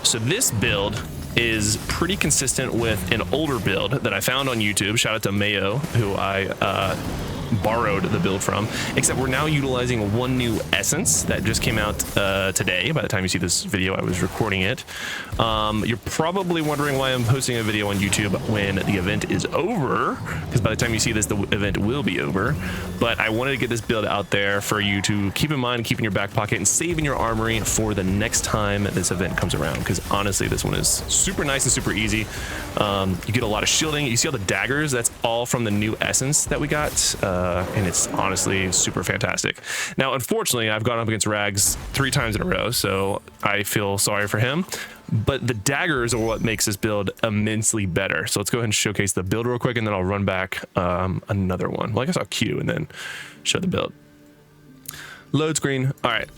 So this build is pretty consistent with an older build that I found on YouTube. Shout out to Mayo, who I borrowed the build from, except we're now utilizing one new essence that just came out today. By the time you see this video, I was recording it. You're probably wondering why I'm posting a video on YouTube when the event is over, because by the time you see this, the event will be over. But I wanted to get this build out there for you to keep in mind, keep in your back pocket, and save in your armory for the next time this event comes around, because honestly, this one is super nice and super easy. You get a lot of shielding. You see all the daggers? That's all from the new essence that we got. And it's honestly super fantastic. Now, unfortunately, I've gone up against Rags 3 times in a row, so I feel sorry for him. But the daggers are what makes this build immensely better. So let's go ahead and showcase the build real quick, and then I'll run back another one. Well, I guess I'll queue and then show the build. Load screen. All right.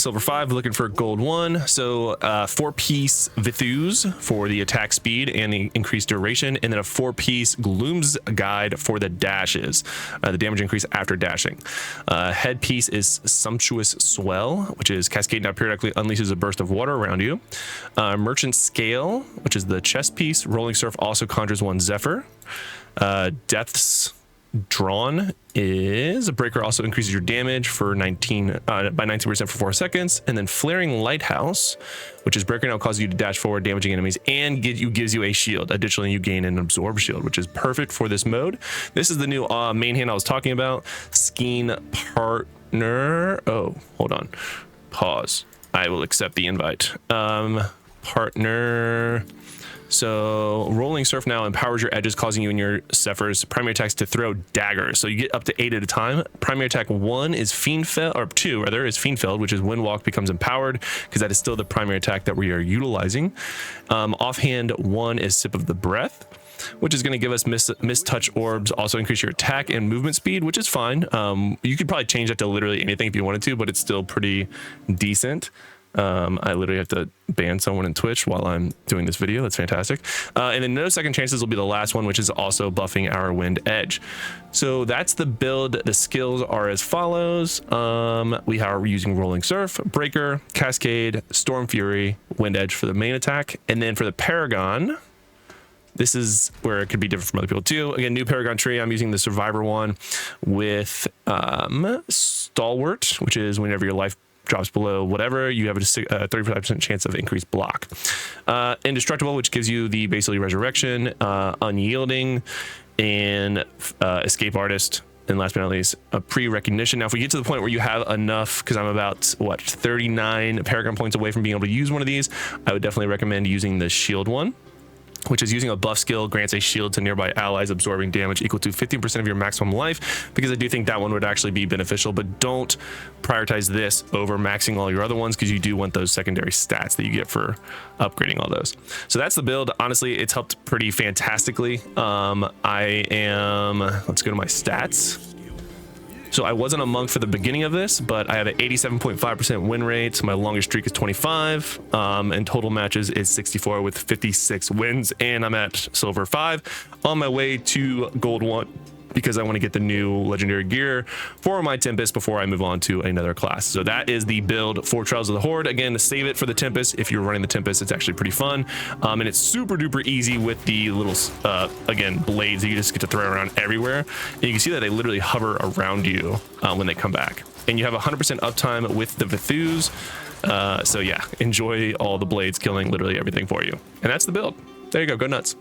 Silver 5, looking for gold 1. So 4-piece Vithus for the attack speed and the increased duration, and then a 4-piece Gloom's Guide for the dashes, the damage increase after dashing. Headpiece is Sumptuous Swell, which is Cascade now periodically unleashes a burst of water around you. Merchant Scale, which is the chest piece. Rolling Surf also conjures 1 Zephyr. Death's Drawn is a breaker, also increases your damage for by 19% for 4 seconds. And then Flaring Lighthouse, which is breaker now causes you to dash forward, damaging enemies, and gives you a shield. Additionally, you gain an absorb shield, which is perfect for this mode. This is the new main hand I was talking about. Skeen Partner. Oh, hold on. Pause. I will accept the invite. Partner. So Rolling Surf now empowers your edges, causing you and your Zephyr's primary attacks to throw daggers. So you get up to 8 at a time. Primary attack 1 is Fiendfell, or 2 rather, is Fiendfell, which is Windwalk becomes empowered, because that is still the primary attack that we are utilizing. Offhand 1 is Sip of the Breath, which is going to give us Mist-Touch Orbs, also increase your attack and movement speed, which is fine. You could probably change that to literally anything if you wanted to, but it's still pretty decent. I literally have to ban someone in Twitch while I'm doing this video. That's fantastic. And then No Second Chances will be the last one, which is also buffing our Wind Edge. So that's the build. The skills are as follows. We are using Rolling Surf, Breaker, Cascade, Storm Fury, Wind Edge for the main attack. And then for the Paragon, this is where it could be different from other people too. Again, new Paragon tree. I'm using the Survivor one with Stalwart, which is whenever your life drops below whatever, you have a 35% chance of increased block. Indestructible, which gives you the basically resurrection, unyielding, and escape artist. And last but not least, a pre-recognition. Now, if we get to the point where you have enough, because I'm about, 39 Paragon points away from being able to use one of these, I would definitely recommend using the shield one, which is using a buff skill, grants a shield to nearby allies, absorbing damage equal to 15% of your maximum life, because I do think that one would actually be beneficial, but don't prioritize this over maxing all your other ones, because you do want those secondary stats that you get for upgrading all those. So that's the build. Honestly, it's helped pretty fantastically. Let's go to my stats. So I wasn't a monk for the beginning of this, but I have an 87.5% win rate. My longest streak is 25, and total matches is 64 with 56 wins. And I'm at silver 5 on my way to gold 1, because I want to get the new legendary gear for my Tempest before I move on to another class. So that is the build for Trials of the Horde. Again, save it for the Tempest. If you're running the Tempest, it's actually pretty fun. And it's super duper easy with the little, again, blades that you just get to throw around everywhere. And you can see that they literally hover around you when they come back. And you have 100% uptime with the Vithus. So yeah, enjoy all the blades killing literally everything for you. And that's the build. There you go. Go nuts.